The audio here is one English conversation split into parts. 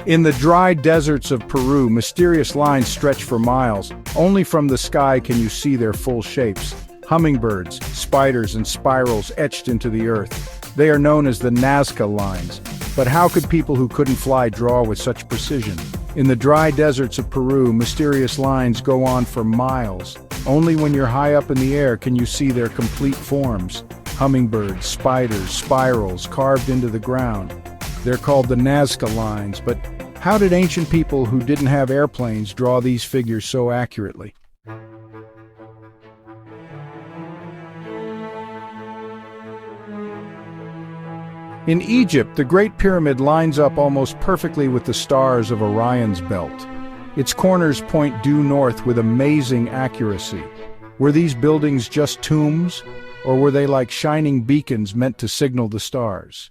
In the dry deserts of Peru, mysterious lines stretch for miles. Only from the sky can you see their full shapes. Hummingbirds, spiders, and spirals etched into the earth. They are known as the Nazca lines. But how could people who couldn't fly draw with such precision? In the dry deserts of Peru, mysterious lines go on for miles. Only when you're high up in the air can you see their complete forms. Hummingbirds, spiders, spirals carved into the ground. They're called the Nazca lines, but how did ancient people who didn't have airplanes draw these figures so accurately? In Egypt, the Great Pyramid lines up almost perfectly with the stars of Orion's belt. Its corners point due north with amazing accuracy. Were these buildings just tombs, or were they like shining beacons meant to signal the stars?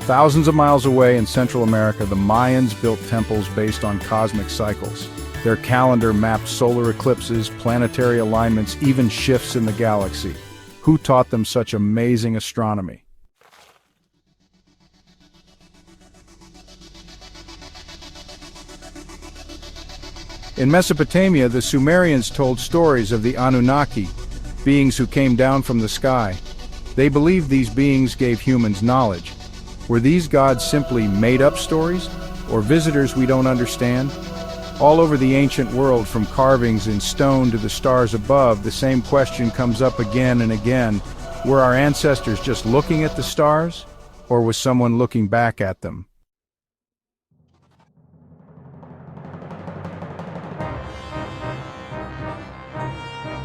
Thousands of miles away in Central America, the Mayans built temples based on cosmic cycles. Their calendar mapped solar eclipses, planetary alignments, even shifts in the galaxy. Who taught them such amazing astronomy? In Mesopotamia, the Sumerians told stories of the Anunnaki, beings who came down from the sky. They believed these beings gave humans knowledge. Were these gods simply made-up stories, or visitors we don't understand? All over the ancient world, from carvings in stone to the stars above, the same question comes up again and again. Were our ancestors just looking at the stars, or was someone looking back at them?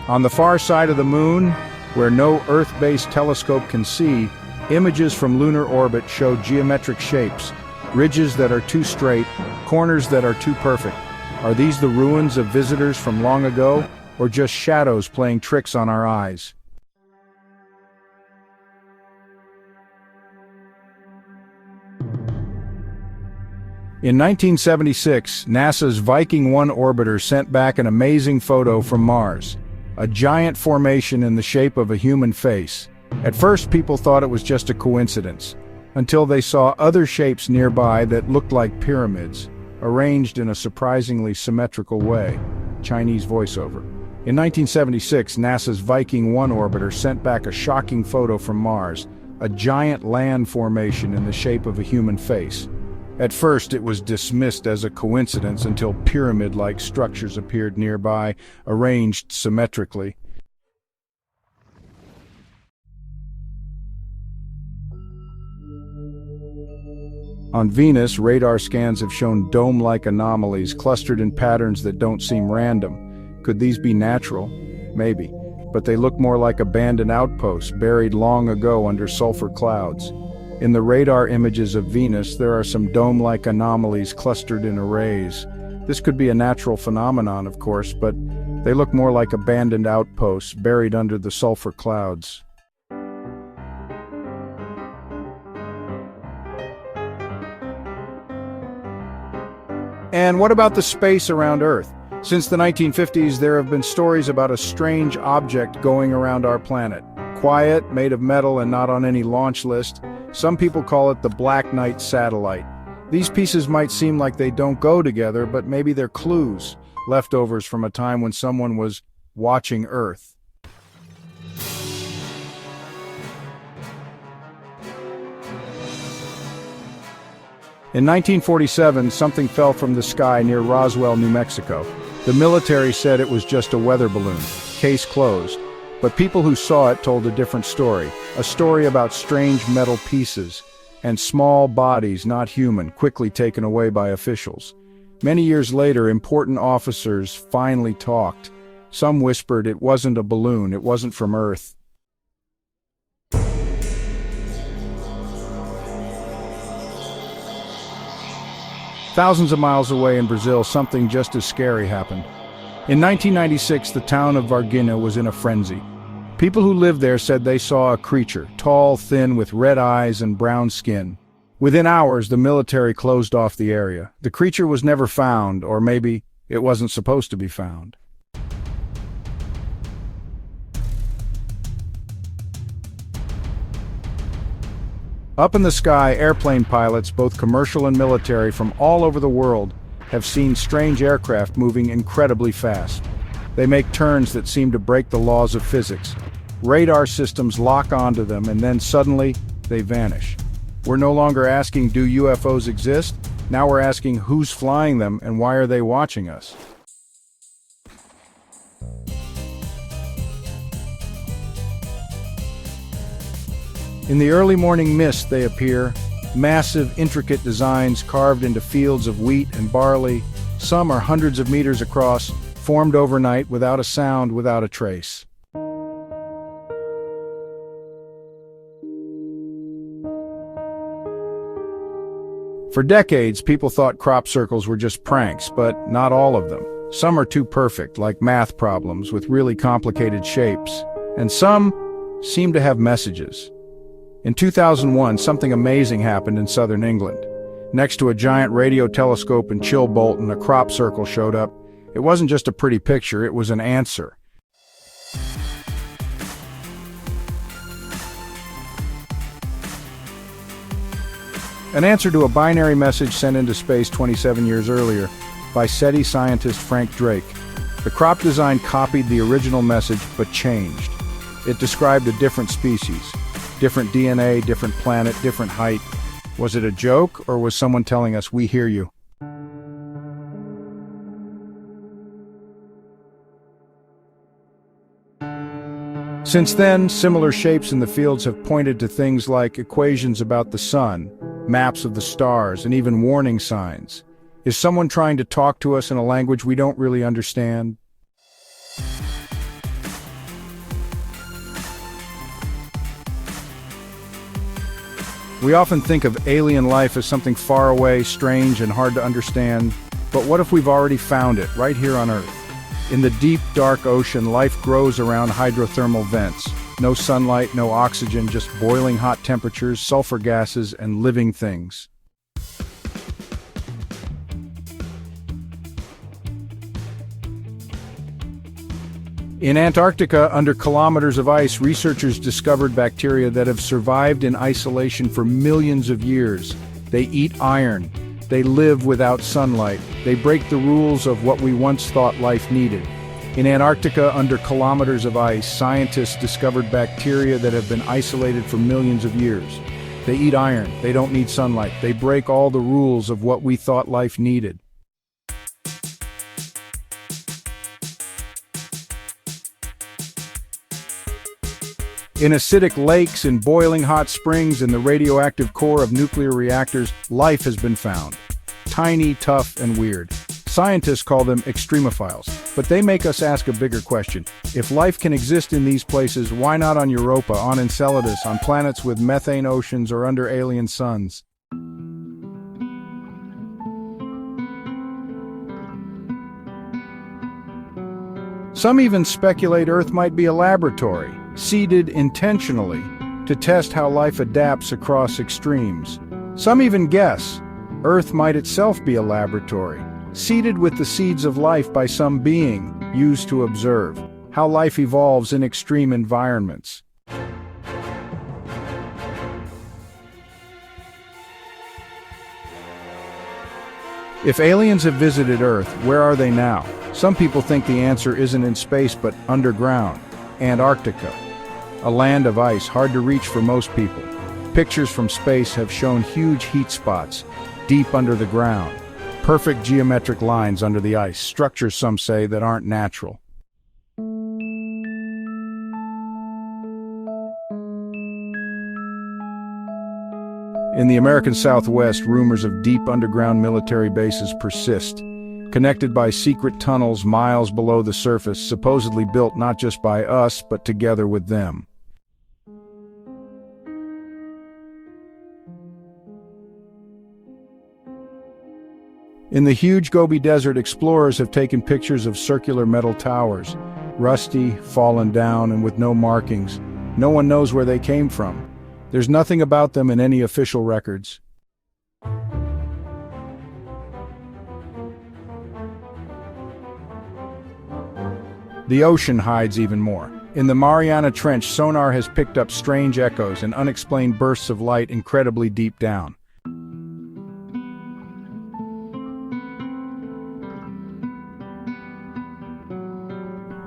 On the far side of the moon, where no Earth-based telescope can see, images from lunar orbit show geometric shapes, ridges that are too straight, corners that are too perfect. Are these the ruins of visitors from long ago, or just shadows playing tricks on our eyes? In 1976, NASA's Viking 1 orbiter sent back an amazing photo from Mars, a giant formation in the shape of a human face. At first, people thought it was just a coincidence, until they saw other shapes nearby that looked like pyramids, arranged in a surprisingly symmetrical way. Chinese voiceover. In 1976, NASA's Viking 1 orbiter sent back a shocking photo from Mars, a giant land formation in the shape of a human face. At first, it was dismissed as a coincidence until pyramid-like structures appeared nearby, arranged symmetrically. On Venus, radar scans have shown dome-like anomalies clustered in patterns that don't seem random. Could these be natural? Maybe. But they look more like abandoned outposts buried long ago under sulfur clouds. In the radar images of Venus, there are some dome-like anomalies clustered in arrays. This could be a natural phenomenon, of course, but they look more like abandoned outposts buried under the sulfur clouds. And what about the space around Earth? Since the 1950s, there have been stories about a strange object going around our planet. Quiet, made of metal, and not on any launch list. Some people call it the Black Knight satellite. These pieces might seem like they don't go together, but maybe they're clues, leftovers from a time when someone was watching Earth. In 1947, something fell from the sky near Roswell, New Mexico. The military said it was just a weather balloon. Case closed. But people who saw it told a different story. A story about strange metal pieces and small bodies, not human, quickly taken away by officials. Many years later, important officers finally talked. Some whispered it wasn't a balloon, it wasn't from Earth. Thousands of miles away in Brazil, something just as scary happened. In 1996, the town of Varginha was in a frenzy. People who lived there said they saw a creature, tall, thin, with red eyes and brown skin. Within hours, the military closed off the area. The creature was never found, or maybe it wasn't supposed to be found. Up in the sky, airplane pilots, both commercial and military, from all over the world, have seen strange aircraft moving incredibly fast. They make turns that seem to break the laws of physics. Radar systems lock onto them, and then suddenly, they vanish. We're no longer asking, do UFOs exist? Now we're asking, who's flying them and why are they watching us? In the early morning mist they appear, massive, intricate designs carved into fields of wheat and barley. Some are hundreds of meters across, formed overnight without a sound, without a trace. For decades, people thought crop circles were just pranks, but not all of them. Some are too perfect, like math problems with really complicated shapes, and some seem to have messages. In 2001, something amazing happened in southern England. Next to a giant radio telescope in Chilbolton, a crop circle showed up. It wasn't just a pretty picture, it was an answer. An answer to a binary message sent into space 27 years earlier by SETI scientist Frank Drake. The crop design copied the original message, but changed. It described a different species. Different DNA, different planet, different height. Was it a joke, or was someone telling us, we hear you? Since then, similar shapes in the fields have pointed to things like equations about the sun, maps of the stars, and even warning signs. Is someone trying to talk to us in a language we don't really understand? We often think of alien life as something far away, strange, and hard to understand. But what if we've already found it, right here on Earth? In the deep, dark ocean, life grows around hydrothermal vents. No sunlight, no oxygen, just boiling hot temperatures, sulfur gases, and living things. In Antarctica, under kilometers of ice, researchers discovered bacteria that have survived in isolation for millions of years. They eat iron. They live without sunlight. They break the rules of what we once thought life needed. In Antarctica, under kilometers of ice, scientists discovered bacteria that have been isolated for millions of years. They eat iron. They don't need sunlight. They break all the rules of what we thought life needed. In acidic lakes, in boiling hot springs, in the radioactive core of nuclear reactors, life has been found. Tiny, tough, and weird. Scientists call them extremophiles, but they make us ask a bigger question. If life can exist in these places, why not on Europa, on Enceladus, on planets with methane oceans, or under alien suns? Some even speculate Earth might be a laboratory, seeded intentionally to test how life adapts across extremes. Some even guess Earth might itself be a laboratory, seeded with the seeds of life by some being, used to observe how life evolves in extreme environments. If aliens have visited Earth, where are they now? Some people think the answer isn't in space but underground. Antarctica, a land of ice hard to reach for most people. Pictures from space have shown huge heat spots deep under the ground. Perfect geometric lines under the ice, structures some say that aren't natural. In the American Southwest, rumors of deep underground military bases persist, connected by secret tunnels miles below the surface, supposedly built not just by us, but together with them. In the huge Gobi Desert, explorers have taken pictures of circular metal towers, rusty, fallen down, and with no markings. No one knows where they came from. There's nothing about them in any official records. The ocean hides even more. In the Mariana Trench, sonar has picked up strange echoes and unexplained bursts of light incredibly deep down.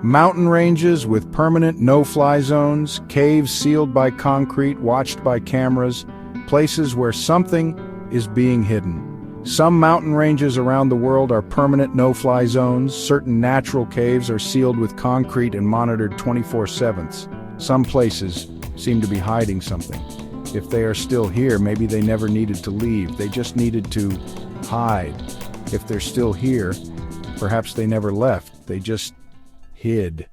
Mountain ranges with permanent no-fly zones, caves sealed by concrete, watched by cameras, places where something is being hidden. Some mountain ranges around the world are permanent no-fly zones. Certain natural caves are sealed with concrete and monitored 24/7. Some places seem to be hiding something. If they are still here, maybe they never needed to leave. They just needed to hide. If they're still here, perhaps they never left. They just hid.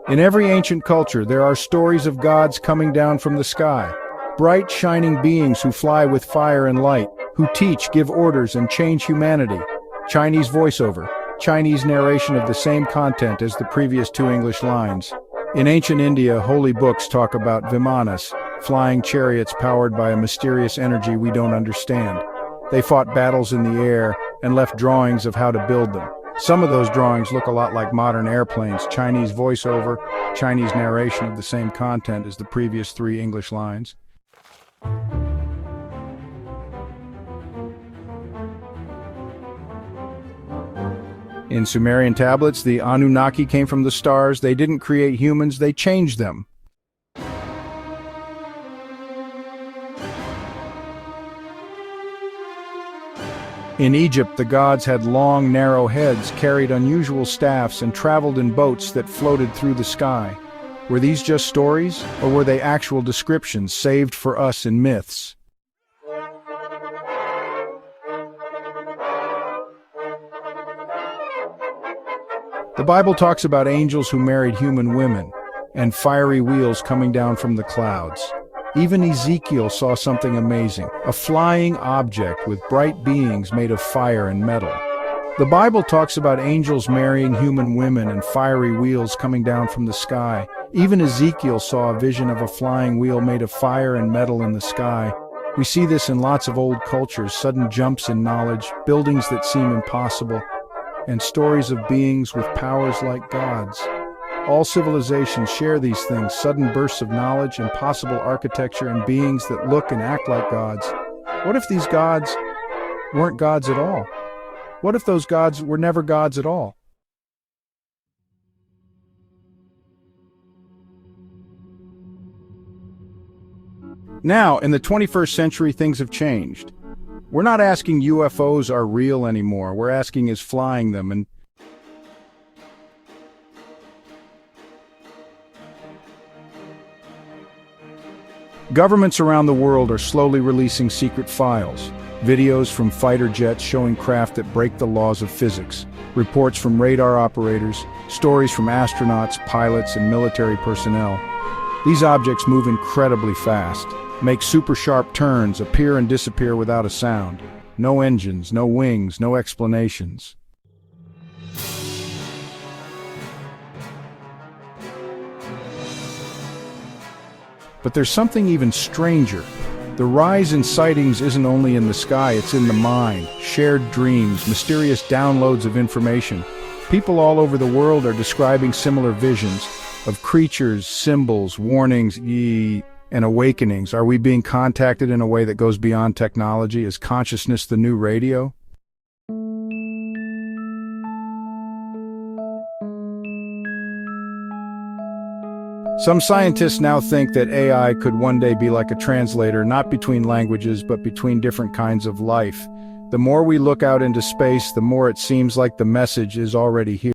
In every ancient culture, there are stories of gods coming down from the sky. Bright, shining beings who fly with fire and light, who teach, give orders, and change humanity. Chinese voiceover, Chinese narration of the same content as the previous two English lines. In ancient India, holy books talk about Vimanas, flying chariots powered by a mysterious energy we don't understand. They fought battles in the air and left drawings of how to build them. Some of those drawings look a lot like modern airplanes. Chinese voiceover, Chinese narration of the same content as the previous three English lines. In Sumerian tablets, the Anunnaki came from the stars. They didn't create humans, they changed them. In Egypt, the gods had long, narrow heads, carried unusual staffs, and traveled in boats that floated through the sky. Were these just stories, or were they actual descriptions saved for us in myths? The Bible talks about angels who married human women, and fiery wheels coming down from the clouds. Even Ezekiel saw something amazing, a flying object with bright beings made of fire and metal. The Bible talks about angels marrying human women and fiery wheels coming down from the sky. Even Ezekiel saw a vision of a flying wheel made of fire and metal in the sky. We see this in lots of old cultures, sudden jumps in knowledge, buildings that seem impossible, and stories of beings with powers like gods. All civilizations share these things, sudden bursts of knowledge, impossible architecture, and beings that look and act like gods. What if these gods weren't gods at all? What if those gods were never gods at all? Now, in the 21st century, things have changed. We're not asking UFOs are real anymore. We're asking is flying them, and governments around the world are slowly releasing secret files, videos from fighter jets showing craft that break the laws of physics, reports from radar operators, stories from astronauts, pilots, and military personnel. These objects move incredibly fast, make super sharp turns, appear and disappear without a sound. No engines, no wings, no explanations. But there's something even stranger. The rise in sightings isn't only in the sky, it's in the mind. Shared dreams, mysterious downloads of information. People all over the world are describing similar visions of creatures, symbols, warnings, and awakenings. Are we being contacted in a way that goes beyond technology? Is consciousness the new radio? Some scientists now think that AI could one day be like a translator, not between languages, but between different kinds of life. The more we look out into space, the more it seems like the message is already here.